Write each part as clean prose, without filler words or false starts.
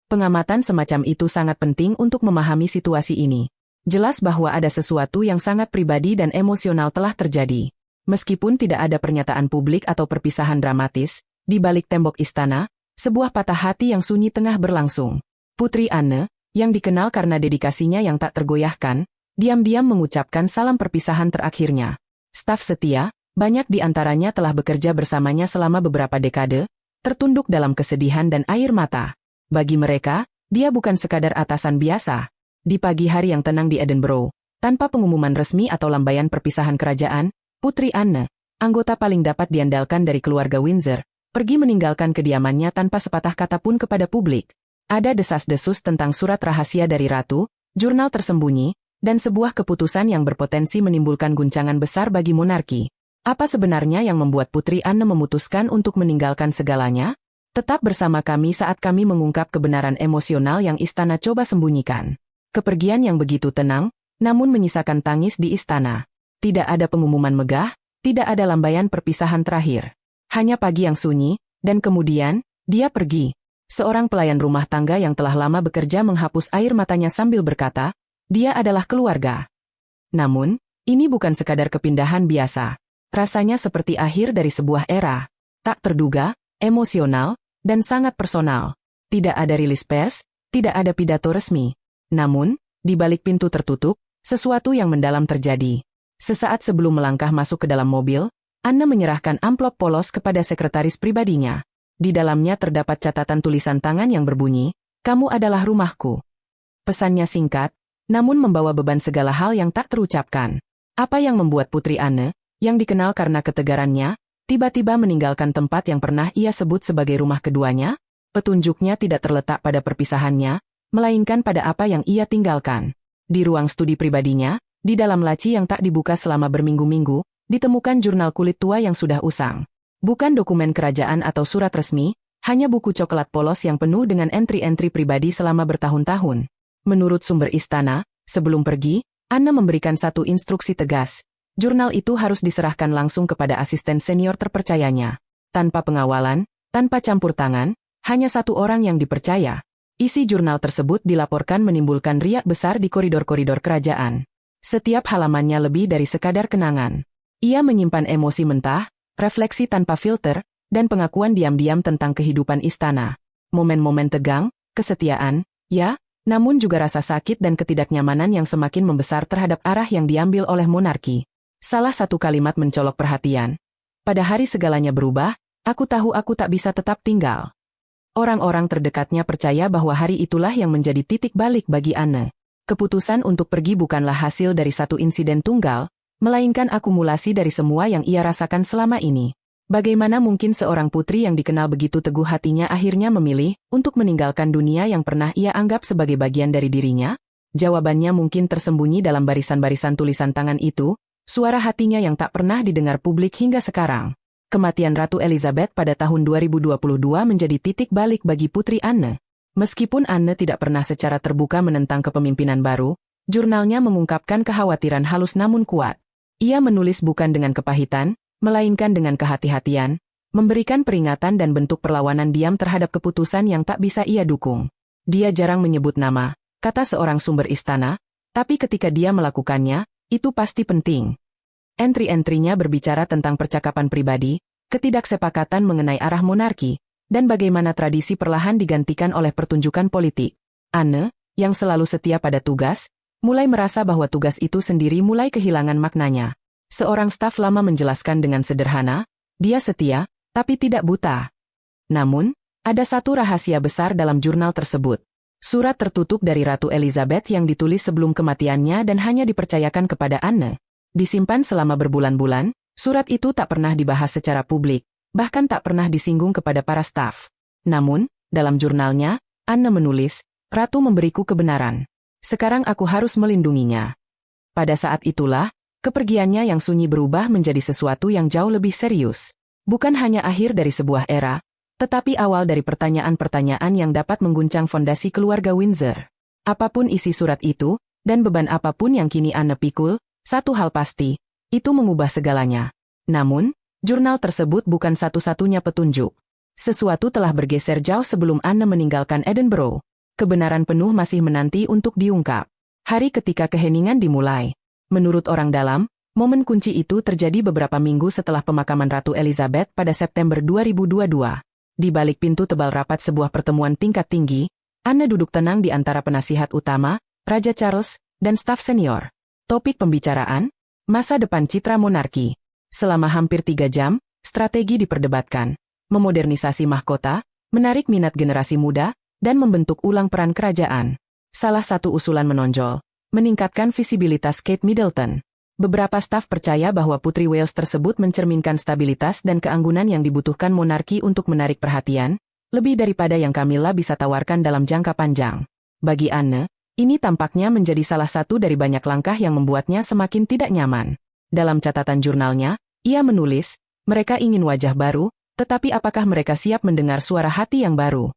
Pengamatan semacam itu sangat penting untuk memahami situasi ini. Jelas bahwa ada sesuatu yang sangat pribadi dan emosional telah terjadi. Meskipun tidak ada pernyataan publik atau perpisahan dramatis, di balik tembok istana, sebuah patah hati yang sunyi tengah berlangsung. Putri Anne, yang dikenal karena dedikasinya yang tak tergoyahkan, diam-diam mengucapkan salam perpisahan terakhirnya. Staf setia, banyak di antaranya telah bekerja bersamanya selama beberapa dekade, tertunduk dalam kesedihan dan air mata. Bagi mereka, dia bukan sekadar atasan biasa. Di pagi hari yang tenang di Edinburgh, tanpa pengumuman resmi atau lambaian perpisahan kerajaan, Putri Anne, anggota paling dapat diandalkan dari keluarga Windsor, pergi meninggalkan kediamannya tanpa sepatah kata pun kepada publik. Ada desas-desus tentang surat rahasia dari ratu, jurnal tersembunyi, dan sebuah keputusan yang berpotensi menimbulkan guncangan besar bagi monarki. Apa sebenarnya yang membuat Putri Anne memutuskan untuk meninggalkan segalanya? Tetap bersama kami saat kami mengungkap kebenaran emosional yang istana coba sembunyikan. Kepergian yang begitu tenang, namun menyisakan tangis di istana. Tidak ada pengumuman megah, tidak ada lambaian perpisahan terakhir. Hanya pagi yang sunyi, dan kemudian, dia pergi. Seorang pelayan rumah tangga yang telah lama bekerja menghapus air matanya sambil berkata, dia adalah keluarga. Namun, ini bukan sekadar kepindahan biasa. Rasanya seperti akhir dari sebuah era. Tak terduga, emosional, dan sangat personal. Tidak ada rilis pers, tidak ada pidato resmi. Namun, di balik pintu tertutup, sesuatu yang mendalam terjadi. Sesaat sebelum melangkah masuk ke dalam mobil, Anne menyerahkan amplop polos kepada sekretaris pribadinya. Di dalamnya terdapat catatan tulisan tangan yang berbunyi, "Kamu adalah rumahku." Pesannya singkat, namun membawa beban segala hal yang tak terucapkan. Apa yang membuat Putri Anne, yang dikenal karena ketegarannya, tiba-tiba meninggalkan tempat yang pernah ia sebut sebagai rumah keduanya? Petunjuknya tidak terletak pada perpisahannya, melainkan pada apa yang ia tinggalkan. Di ruang studi pribadinya, di dalam laci yang tak dibuka selama berminggu-minggu, ditemukan jurnal kulit tua yang sudah usang. Bukan dokumen kerajaan atau surat resmi, hanya buku coklat polos yang penuh dengan entry-entry pribadi selama bertahun-tahun. Menurut sumber istana, sebelum pergi, Anne memberikan satu instruksi tegas. Jurnal itu harus diserahkan langsung kepada asisten senior terpercayanya. Tanpa pengawalan, tanpa campur tangan, hanya satu orang yang dipercaya. Isi jurnal tersebut dilaporkan menimbulkan riak besar di koridor-koridor kerajaan. Setiap halamannya lebih dari sekadar kenangan. Ia menyimpan emosi mentah, refleksi tanpa filter, dan pengakuan diam-diam tentang kehidupan istana. Momen-momen tegang, kesetiaan, ya, namun juga rasa sakit dan ketidaknyamanan yang semakin membesar terhadap arah yang diambil oleh monarki. Salah satu kalimat mencolok perhatian. Pada hari segalanya berubah, aku tahu aku tak bisa tetap tinggal. Orang-orang terdekatnya percaya bahwa hari itulah yang menjadi titik balik bagi Anne. Keputusan untuk pergi bukanlah hasil dari satu insiden tunggal, melainkan akumulasi dari semua yang ia rasakan selama ini. Bagaimana mungkin seorang putri yang dikenal begitu teguh hatinya akhirnya memilih untuk meninggalkan dunia yang pernah ia anggap sebagai bagian dari dirinya? Jawabannya mungkin tersembunyi dalam barisan-barisan tulisan tangan itu, suara hatinya yang tak pernah didengar publik hingga sekarang. Kematian Ratu Elizabeth pada tahun 2022 menjadi titik balik bagi Putri Anne. Meskipun Anne tidak pernah secara terbuka menentang kepemimpinan baru, jurnalnya mengungkapkan kekhawatiran halus namun kuat. Ia menulis bukan dengan kepahitan, melainkan dengan kehati-hatian, memberikan peringatan dan bentuk perlawanan diam terhadap keputusan yang tak bisa ia dukung. Dia jarang menyebut nama, kata seorang sumber istana, tapi ketika dia melakukannya, itu pasti penting. Entry-entrynya berbicara tentang percakapan pribadi, ketidaksepakatan mengenai arah monarki, dan bagaimana tradisi perlahan digantikan oleh pertunjukan politik. Anne, yang selalu setia pada tugas, mulai merasa bahwa tugas itu sendiri mulai kehilangan maknanya. Seorang staf lama menjelaskan dengan sederhana, dia setia, tapi tidak buta. Namun, ada satu rahasia besar dalam jurnal tersebut. Surat tertutup dari Ratu Elizabeth yang ditulis sebelum kematiannya dan hanya dipercayakan kepada Anne. Disimpan selama berbulan-bulan, surat itu tak pernah dibahas secara publik, bahkan tak pernah disinggung kepada para staf. Namun, dalam jurnalnya, Anne menulis, "Ratu memberiku kebenaran. Sekarang aku harus melindunginya." Pada saat itulah, kepergiannya yang sunyi berubah menjadi sesuatu yang jauh lebih serius. Bukan hanya akhir dari sebuah era, tetapi awal dari pertanyaan-pertanyaan yang dapat mengguncang fondasi keluarga Windsor. Apapun isi surat itu, dan beban apapun yang kini Anne pikul, satu hal pasti, itu mengubah segalanya. Namun, jurnal tersebut bukan satu-satunya petunjuk. Sesuatu telah bergeser jauh sebelum Anne meninggalkan Edinburgh. Kebenaran penuh masih menanti untuk diungkap. Hari ketika keheningan dimulai. Menurut orang dalam, momen kunci itu terjadi beberapa minggu setelah pemakaman Ratu Elizabeth pada September 2022. Di balik pintu tebal rapat sebuah pertemuan tingkat tinggi, Anne duduk tenang di antara penasihat utama, Raja Charles, dan staf senior. Topik pembicaraan, masa depan citra monarki. Selama hampir 3 jam, strategi diperdebatkan. Memodernisasi mahkota, menarik minat generasi muda, dan membentuk ulang peran kerajaan. Salah satu usulan menonjol, meningkatkan visibilitas Kate Middleton. Beberapa staf percaya bahwa Putri Wales tersebut mencerminkan stabilitas dan keanggunan yang dibutuhkan monarki untuk menarik perhatian, lebih daripada yang Camilla bisa tawarkan dalam jangka panjang. Bagi Anne, ini tampaknya menjadi salah satu dari banyak langkah yang membuatnya semakin tidak nyaman. Dalam catatan jurnalnya, ia menulis, mereka ingin wajah baru, tetapi apakah mereka siap mendengar suara hati yang baru?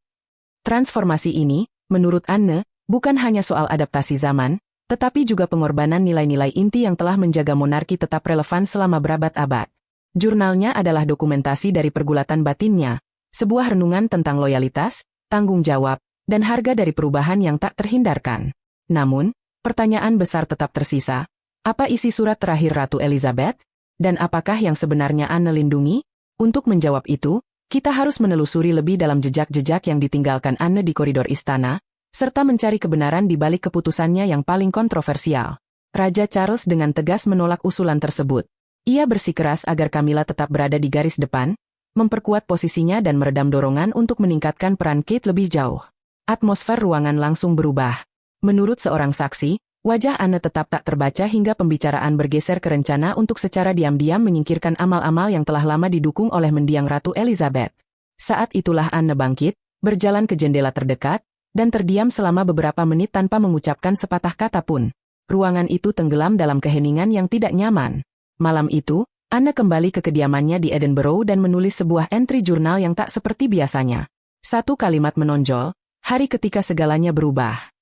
Transformasi ini, menurut Anne, bukan hanya soal adaptasi zaman, tetapi juga pengorbanan nilai-nilai inti yang telah menjaga monarki tetap relevan selama berabad-abad. Jurnalnya adalah dokumentasi dari pergulatan batinnya, sebuah renungan tentang loyalitas, tanggung jawab, dan harga dari perubahan yang tak terhindarkan. Namun, pertanyaan besar tetap tersisa. Apa isi surat terakhir Ratu Elizabeth? Dan apakah yang sebenarnya Anne lindungi? Untuk menjawab itu, kita harus menelusuri lebih dalam jejak-jejak yang ditinggalkan Anne di koridor istana, serta mencari kebenaran di balik keputusannya yang paling kontroversial. Raja Charles dengan tegas menolak usulan tersebut. Ia bersikeras agar Camilla tetap berada di garis depan, memperkuat posisinya dan meredam dorongan untuk meningkatkan peran Kate lebih jauh. Atmosfer ruangan langsung berubah. Menurut seorang saksi, wajah Anne tetap tak terbaca hingga pembicaraan bergeser ke rencana untuk secara diam-diam menyingkirkan amal-amal yang telah lama didukung oleh mendiang Ratu Elizabeth. Saat itulah Anne bangkit, berjalan ke jendela terdekat, dan terdiam selama beberapa menit tanpa mengucapkan sepatah kata pun. Ruangan itu tenggelam dalam keheningan yang tidak nyaman. Malam itu, Anne kembali ke kediamannya di Edinburgh dan menulis sebuah entry jurnal yang tak seperti biasanya. Satu kalimat menonjol, hari ketika segalanya berubah.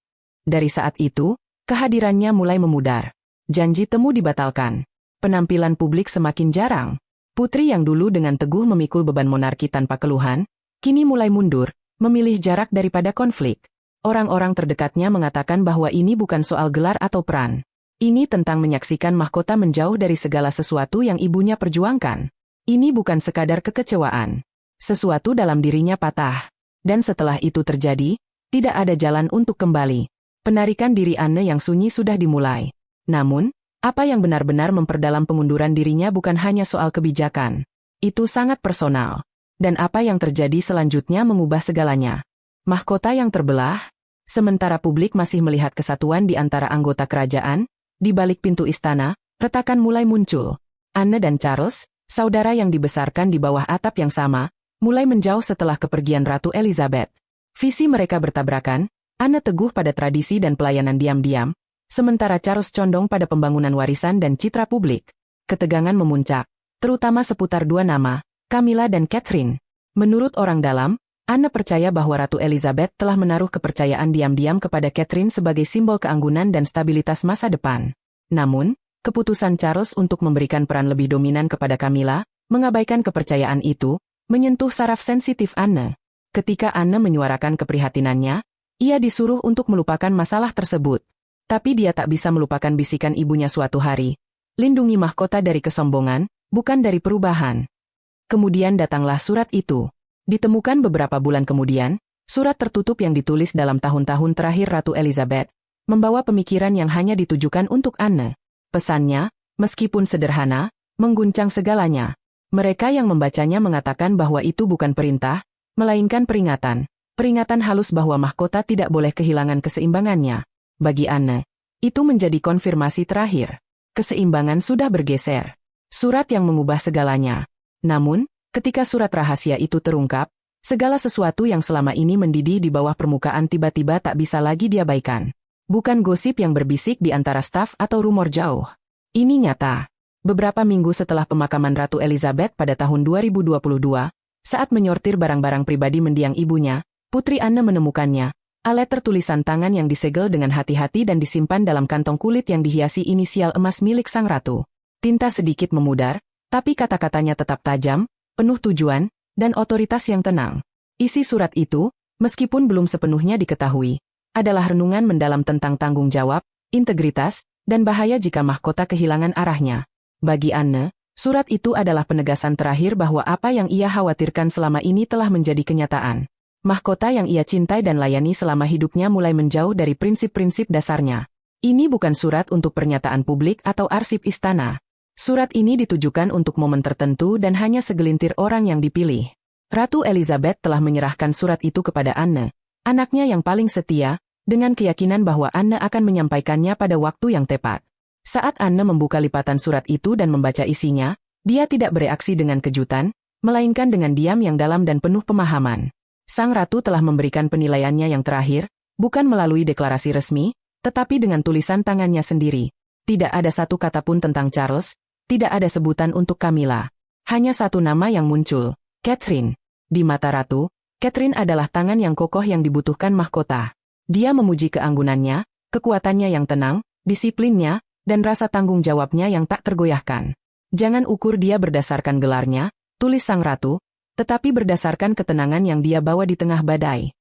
Dari saat itu, kehadirannya mulai memudar. Janji temu dibatalkan. Penampilan publik semakin jarang. Putri yang dulu dengan teguh memikul beban monarki tanpa keluhan, kini mulai mundur, memilih jarak daripada konflik. Orang-orang terdekatnya mengatakan bahwa ini bukan soal gelar atau peran. Ini tentang menyaksikan mahkota menjauh dari segala sesuatu yang ibunya perjuangkan. Ini bukan sekadar kekecewaan. Sesuatu dalam dirinya patah. Dan setelah itu terjadi, tidak ada jalan untuk kembali. Penarikan diri Anne yang sunyi sudah dimulai. Namun, apa yang benar-benar memperdalam pengunduran dirinya bukan hanya soal kebijakan. Itu sangat personal. Dan apa yang terjadi selanjutnya mengubah segalanya. Mahkota yang terbelah, sementara publik masih melihat kesatuan di antara anggota kerajaan, di balik pintu istana, retakan mulai muncul. Anne dan Charles, saudara yang dibesarkan di bawah atap yang sama, mulai menjauh setelah kepergian Ratu Elizabeth. Visi mereka bertabrakan, Anne teguh pada tradisi dan pelayanan diam-diam, sementara Charles condong pada pembangunan warisan dan citra publik. Ketegangan memuncak, terutama seputar dua nama, Camilla dan Catherine. Menurut orang dalam, Anne percaya bahwa Ratu Elizabeth telah menaruh kepercayaan diam-diam kepada Catherine sebagai simbol keanggunan dan stabilitas masa depan. Namun, keputusan Charles untuk memberikan peran lebih dominan kepada Camilla, mengabaikan kepercayaan itu, menyentuh saraf sensitif Anne. Ketika Anne menyuarakan keprihatinannya, ia disuruh untuk melupakan masalah tersebut. Tapi dia tak bisa melupakan bisikan ibunya suatu hari. Lindungi mahkota dari kesombongan, bukan dari perubahan. Kemudian datanglah surat itu. Ditemukan beberapa bulan kemudian, surat tertutup yang ditulis dalam tahun-tahun terakhir Ratu Elizabeth, membawa pemikiran yang hanya ditujukan untuk Anne. Pesannya, meskipun sederhana, mengguncang segalanya. Mereka yang membacanya mengatakan bahwa itu bukan perintah, melainkan peringatan. Peringatan halus bahwa mahkota tidak boleh kehilangan keseimbangannya. Bagi Anne, itu menjadi konfirmasi terakhir. Keseimbangan sudah bergeser. Surat yang mengubah segalanya. Namun, ketika surat rahasia itu terungkap, segala sesuatu yang selama ini mendidih di bawah permukaan tiba-tiba tak bisa lagi diabaikan. Bukan gosip yang berbisik di antara staf atau rumor jauh. Ini nyata. Beberapa minggu setelah pemakaman Ratu Elizabeth pada tahun 2022, saat menyortir barang-barang pribadi mendiang ibunya, Putri Anne menemukannya, alet tertulisan tangan yang disegel dengan hati-hati dan disimpan dalam kantong kulit yang dihiasi inisial emas milik sang ratu. Tinta sedikit memudar, tapi kata-katanya tetap tajam, penuh tujuan, dan otoritas yang tenang. Isi surat itu, meskipun belum sepenuhnya diketahui, adalah renungan mendalam tentang tanggung jawab, integritas, dan bahaya jika mahkota kehilangan arahnya. Bagi Anne, surat itu adalah penegasan terakhir bahwa apa yang ia khawatirkan selama ini telah menjadi kenyataan. Mahkota yang ia cintai dan layani selama hidupnya mulai menjauh dari prinsip-prinsip dasarnya. Ini bukan surat untuk pernyataan publik atau arsip istana. Surat ini ditujukan untuk momen tertentu dan hanya segelintir orang yang dipilih. Ratu Elizabeth telah menyerahkan surat itu kepada Anne, anaknya yang paling setia, dengan keyakinan bahwa Anne akan menyampaikannya pada waktu yang tepat. Saat Anne membuka lipatan surat itu dan membaca isinya, dia tidak bereaksi dengan kejutan, melainkan dengan diam yang dalam dan penuh pemahaman. Sang ratu telah memberikan penilaiannya yang terakhir, bukan melalui deklarasi resmi, tetapi dengan tulisan tangannya sendiri. Tidak ada satu kata pun tentang Charles, tidak ada sebutan untuk Camilla. Hanya satu nama yang muncul, Catherine. Di mata ratu, Catherine adalah tangan yang kokoh yang dibutuhkan mahkota. Dia memuji keanggunannya, kekuatannya yang tenang, disiplinnya, dan rasa tanggung jawabnya yang tak tergoyahkan. Jangan ukur dia berdasarkan gelarnya, tulis sang ratu, tetapi berdasarkan ketenangan yang dia bawa di tengah badai.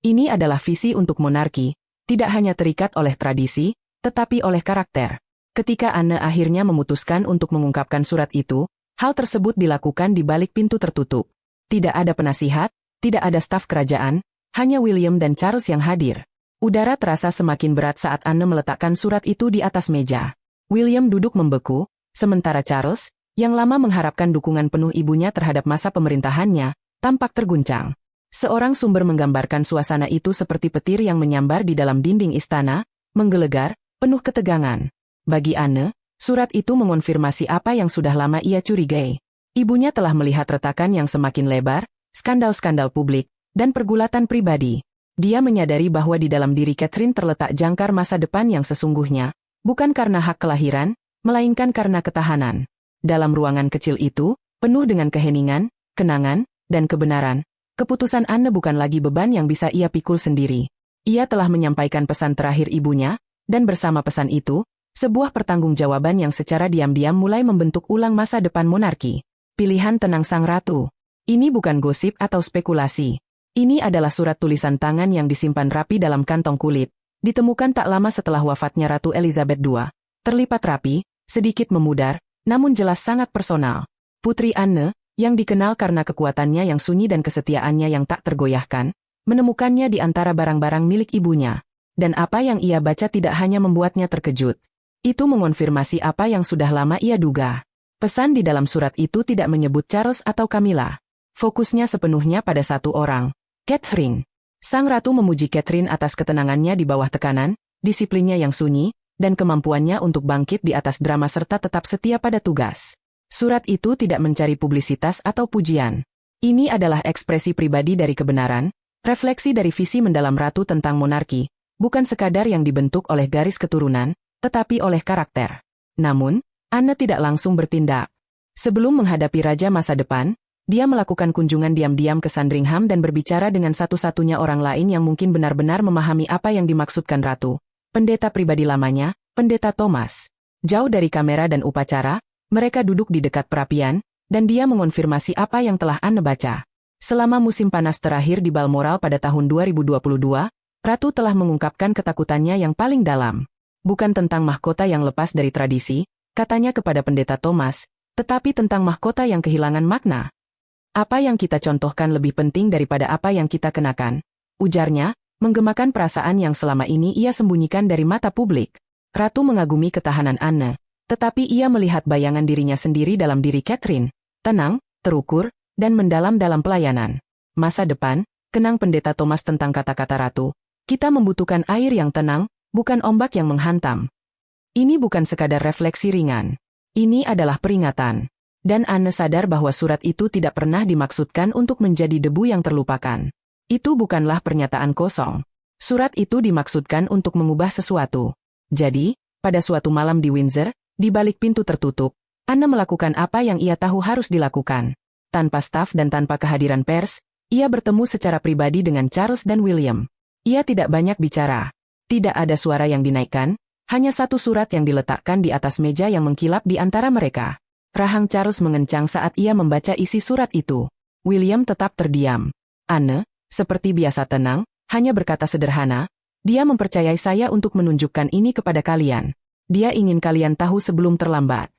Ini adalah visi untuk monarki, tidak hanya terikat oleh tradisi, tetapi oleh karakter. Ketika Anne akhirnya memutuskan untuk mengungkapkan surat itu, hal tersebut dilakukan di balik pintu tertutup. Tidak ada penasihat, tidak ada staf kerajaan, hanya William dan Charles yang hadir. Udara terasa semakin berat saat Anne meletakkan surat itu di atas meja. William duduk membeku, sementara Charles, yang lama mengharapkan dukungan penuh ibunya terhadap masa pemerintahannya, tampak terguncang. Seorang sumber menggambarkan suasana itu seperti petir yang menyambar di dalam dinding istana, menggelegar, penuh ketegangan. Bagi Anne, surat itu mengonfirmasi apa yang sudah lama ia curigai. Ibunya telah melihat retakan yang semakin lebar, skandal-skandal publik, dan pergulatan pribadi. Dia menyadari bahwa di dalam diri Catherine terletak jangkar masa depan yang sesungguhnya, bukan karena hak kelahiran, melainkan karena ketahanan. Dalam ruangan kecil itu, penuh dengan keheningan, kenangan, dan kebenaran, keputusan Anne bukan lagi beban yang bisa ia pikul sendiri. Ia telah menyampaikan pesan terakhir ibunya, dan bersama pesan itu, sebuah pertanggungjawaban yang secara diam-diam mulai membentuk ulang masa depan monarki. Pilihan tenang sang ratu. Ini bukan gosip atau spekulasi. Ini adalah surat tulisan tangan yang disimpan rapi dalam kantong kulit, ditemukan tak lama setelah wafatnya Ratu Elizabeth II. Terlipat rapi, sedikit memudar, namun jelas sangat personal. Putri Anne, yang dikenal karena kekuatannya yang sunyi dan kesetiaannya yang tak tergoyahkan, menemukannya di antara barang-barang milik ibunya. Dan apa yang ia baca tidak hanya membuatnya terkejut. Itu mengonfirmasi apa yang sudah lama ia duga. Pesan di dalam surat itu tidak menyebut Charles atau Camilla. Fokusnya sepenuhnya pada satu orang, Catherine. Sang ratu memuji Catherine atas ketenangannya di bawah tekanan, disiplinnya yang sunyi, dan kemampuannya untuk bangkit di atas drama serta tetap setia pada tugas. Surat itu tidak mencari publisitas atau pujian. Ini adalah ekspresi pribadi dari kebenaran, refleksi dari visi mendalam ratu tentang monarki, bukan sekadar yang dibentuk oleh garis keturunan, tetapi oleh karakter. Namun, Anne tidak langsung bertindak. Sebelum menghadapi raja masa depan, dia melakukan kunjungan diam-diam ke Sandringham dan berbicara dengan satu-satunya orang lain yang mungkin benar-benar memahami apa yang dimaksudkan ratu. Pendeta pribadi lamanya, Pendeta Thomas. Jauh dari kamera dan upacara, mereka duduk di dekat perapian, dan dia mengonfirmasi apa yang telah Anne baca. Selama musim panas terakhir di Balmoral pada tahun 2022, Ratu telah mengungkapkan ketakutannya yang paling dalam. Bukan tentang mahkota yang lepas dari tradisi, katanya kepada Pendeta Thomas, tetapi tentang mahkota yang kehilangan makna. Apa yang kita contohkan lebih penting daripada apa yang kita kenakan, ujarnya, menggemakan perasaan yang selama ini ia sembunyikan dari mata publik. Ratu mengagumi ketahanan Anne, tetapi ia melihat bayangan dirinya sendiri dalam diri Catherine, tenang, terukur, dan mendalam dalam pelayanan. Masa depan, kenang Pendeta Thomas tentang kata-kata Ratu, kita membutuhkan air yang tenang, bukan ombak yang menghantam. Ini bukan sekadar refleksi ringan. Ini adalah peringatan. Dan Anne sadar bahwa surat itu tidak pernah dimaksudkan untuk menjadi debu yang terlupakan. Itu bukanlah pernyataan kosong. Surat itu dimaksudkan untuk mengubah sesuatu. Jadi, pada suatu malam di Windsor, di balik pintu tertutup, Anne melakukan apa yang ia tahu harus dilakukan. Tanpa staf dan tanpa kehadiran pers, ia bertemu secara pribadi dengan Charles dan William. Ia tidak banyak bicara. Tidak ada suara yang dinaikkan, hanya satu surat yang diletakkan di atas meja yang mengkilap di antara mereka. Rahang Charles mengencang saat ia membaca isi surat itu. William tetap terdiam. Anne, seperti biasa tenang, hanya berkata sederhana, Dia mempercayai saya untuk menunjukkan ini kepada kalian. Dia ingin kalian tahu sebelum terlambat.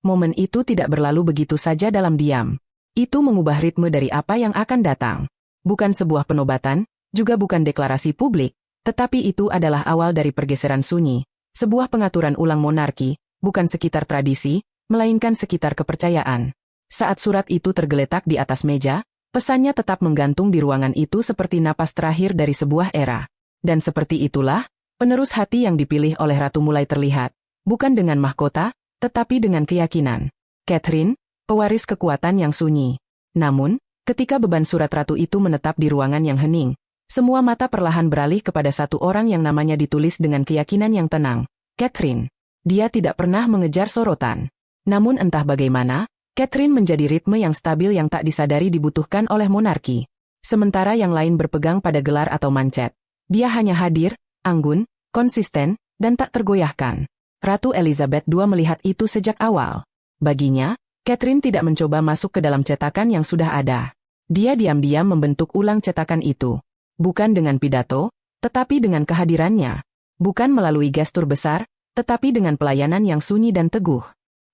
Momen itu tidak berlalu begitu saja dalam diam. Itu mengubah ritme dari apa yang akan datang. Bukan sebuah penobatan, juga bukan deklarasi publik, tetapi itu adalah awal dari pergeseran sunyi, sebuah pengaturan ulang monarki, bukan sekitar tradisi, melainkan sekitar kepercayaan. Saat surat itu tergeletak di atas meja, pesannya tetap menggantung di ruangan itu seperti napas terakhir dari sebuah era. Dan seperti itulah, penerus hati yang dipilih oleh ratu mulai terlihat, bukan dengan mahkota, tetapi dengan keyakinan. Catherine, pewaris kekuatan yang sunyi. Namun, ketika beban surat ratu itu menetap di ruangan yang hening, semua mata perlahan beralih kepada satu orang yang namanya ditulis dengan keyakinan yang tenang, Catherine. Dia tidak pernah mengejar sorotan. Namun entah bagaimana, Catherine menjadi ritme yang stabil yang tak disadari dibutuhkan oleh monarki. Sementara yang lain berpegang pada gelar atau mancet. Dia hanya hadir, anggun, konsisten, dan tak tergoyahkan. Ratu Elizabeth II melihat itu sejak awal. Baginya, Catherine tidak mencoba masuk ke dalam cetakan yang sudah ada. Dia diam-diam membentuk ulang cetakan itu. Bukan dengan pidato, tetapi dengan kehadirannya. Bukan melalui gestur besar, tetapi dengan pelayanan yang sunyi dan teguh.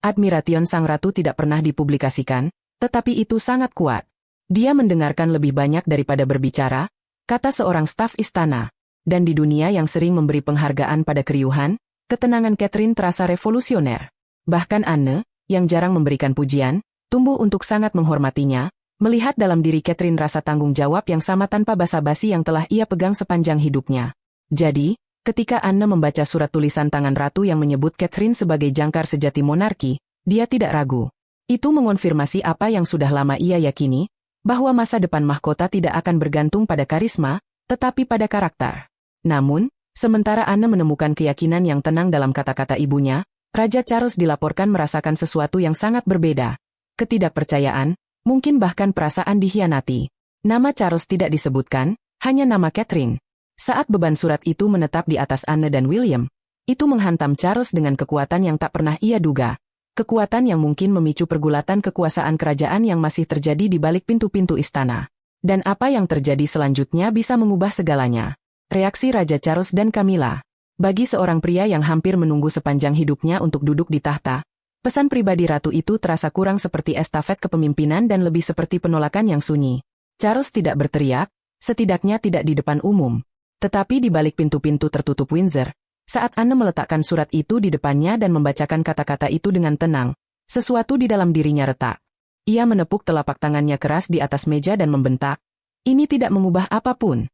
Admiration Sang Ratu tidak pernah dipublikasikan, tetapi itu sangat kuat. Dia mendengarkan lebih banyak daripada berbicara, kata seorang staf istana. Dan di dunia yang sering memberi penghargaan pada keriuhan, ketenangan Catherine terasa revolusioner. Bahkan Anne, yang jarang memberikan pujian, tumbuh untuk sangat menghormatinya, melihat dalam diri Catherine rasa tanggung jawab yang sama tanpa basa-basi yang telah ia pegang sepanjang hidupnya. Jadi, ketika Anne membaca surat tulisan tangan ratu yang menyebut Catherine sebagai jangkar sejati monarki, dia tidak ragu. Itu mengonfirmasi apa yang sudah lama ia yakini, bahwa masa depan mahkota tidak akan bergantung pada karisma, tetapi pada karakter. Namun, sementara Anne menemukan keyakinan yang tenang dalam kata-kata ibunya, Raja Charles dilaporkan merasakan sesuatu yang sangat berbeda. Ketidakpercayaan, mungkin bahkan perasaan dikhianati. Nama Charles tidak disebutkan, hanya nama Catherine. Saat beban surat itu menetap di atas Anne dan William, itu menghantam Charles dengan kekuatan yang tak pernah ia duga. Kekuatan yang mungkin memicu pergulatan kekuasaan kerajaan yang masih terjadi di balik pintu-pintu istana. Dan apa yang terjadi selanjutnya bisa mengubah segalanya. Reaksi Raja Charles dan Camilla. Bagi seorang pria yang hampir menunggu sepanjang hidupnya untuk duduk di tahta, pesan pribadi ratu itu terasa kurang seperti estafet kepemimpinan dan lebih seperti penolakan yang sunyi. Charles tidak berteriak, setidaknya tidak di depan umum. Tetapi di balik pintu-pintu tertutup Windsor, saat Anne meletakkan surat itu di depannya dan membacakan kata-kata itu dengan tenang, sesuatu di dalam dirinya retak. Ia menepuk telapak tangannya keras di atas meja dan membentak, "Ini tidak mengubah apapun."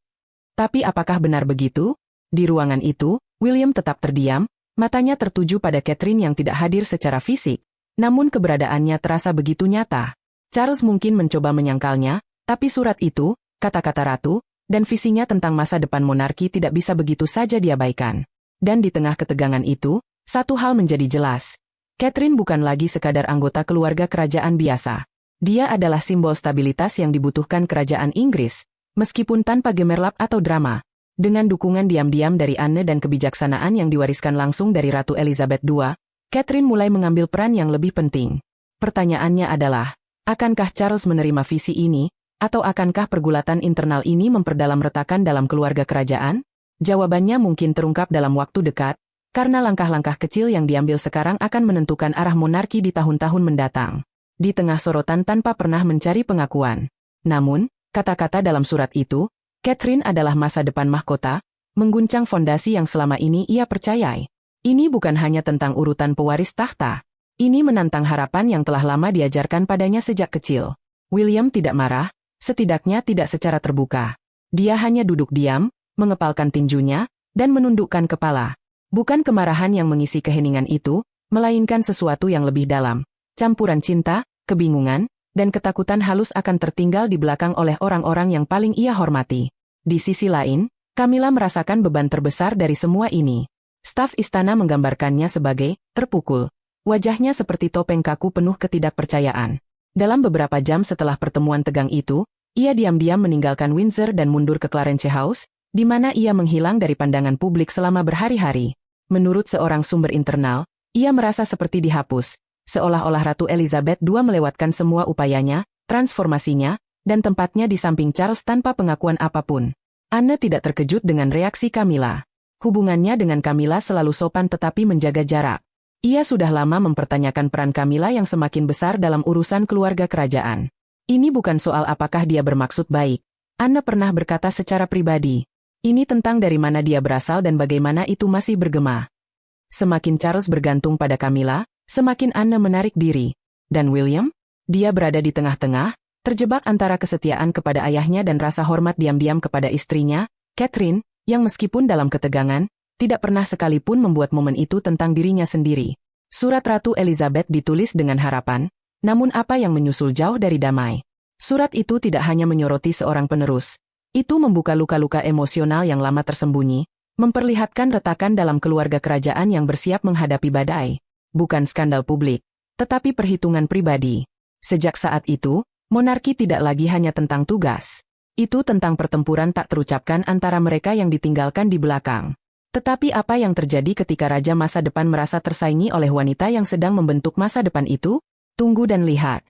Tapi apakah benar begitu? Di ruangan itu, William tetap terdiam, matanya tertuju pada Catherine yang tidak hadir secara fisik, namun keberadaannya terasa begitu nyata. Charles mungkin mencoba menyangkalnya, tapi surat itu, kata-kata ratu, dan visinya tentang masa depan monarki tidak bisa begitu saja diabaikan. Dan di tengah ketegangan itu, satu hal menjadi jelas. Catherine bukan lagi sekadar anggota keluarga kerajaan biasa. Dia adalah simbol stabilitas yang dibutuhkan kerajaan Inggris, meskipun tanpa gemerlap atau drama. Dengan dukungan diam-diam dari Anne dan kebijaksanaan yang diwariskan langsung dari Ratu Elizabeth II, Catherine mulai mengambil peran yang lebih penting. Pertanyaannya adalah, akankah Charles menerima visi ini, atau akankah pergulatan internal ini memperdalam retakan dalam keluarga kerajaan? Jawabannya mungkin terungkap dalam waktu dekat, karena langkah-langkah kecil yang diambil sekarang akan menentukan arah monarki di tahun-tahun mendatang. Di tengah sorotan tanpa pernah mencari pengakuan. Namun, kata-kata dalam surat itu, Catherine adalah masa depan mahkota, mengguncang fondasi yang selama ini ia percayai. Ini bukan hanya tentang urutan pewaris tahta. Ini menantang harapan yang telah lama diajarkan padanya sejak kecil. William tidak marah, setidaknya tidak secara terbuka. Dia hanya duduk diam, mengepalkan tinjunya, dan menundukkan kepala. Bukan kemarahan yang mengisi keheningan itu, melainkan sesuatu yang lebih dalam. Campuran cinta, kebingungan, dan ketakutan halus akan tertinggal di belakang oleh orang-orang yang paling ia hormati. Di sisi lain, Camilla merasakan beban terbesar dari semua ini. Staf istana menggambarkannya sebagai terpukul. Wajahnya seperti topeng kaku penuh ketidakpercayaan. Dalam beberapa jam setelah pertemuan tegang itu, ia diam-diam meninggalkan Windsor dan mundur ke Clarence House, di mana ia menghilang dari pandangan publik selama berhari-hari. Menurut seorang sumber internal, ia merasa seperti dihapus, seolah-olah Ratu Elizabeth II melewatkan semua upayanya, transformasinya, dan tempatnya di samping Charles tanpa pengakuan apapun. Anne tidak terkejut dengan reaksi Camilla. Hubungannya dengan Camilla selalu sopan tetapi menjaga jarak. Ia sudah lama mempertanyakan peran Camilla yang semakin besar dalam urusan keluarga kerajaan. Ini bukan soal apakah dia bermaksud baik. Anne pernah berkata secara pribadi. Ini tentang dari mana dia berasal dan bagaimana itu masih bergema. Semakin Charles bergantung pada Camilla, semakin Anne menarik diri. Dan William? Dia berada di tengah-tengah, terjebak antara kesetiaan kepada ayahnya dan rasa hormat diam-diam kepada istrinya, Catherine, yang meskipun dalam ketegangan, tidak pernah sekalipun membuat momen itu tentang dirinya sendiri. Surat Ratu Elizabeth ditulis dengan harapan, namun apa yang menyusul jauh dari damai. Surat itu tidak hanya menyoroti seorang penerus, itu membuka luka-luka emosional yang lama tersembunyi, memperlihatkan retakan dalam keluarga kerajaan yang bersiap menghadapi badai. Bukan skandal publik, tetapi perhitungan pribadi. Sejak saat itu, monarki tidak lagi hanya tentang tugas. Itu tentang pertempuran tak terucapkan antara mereka yang ditinggalkan di belakang. Tetapi apa yang terjadi ketika raja masa depan merasa tersaingi oleh wanita yang sedang membentuk masa depan itu? Tunggu dan lihat.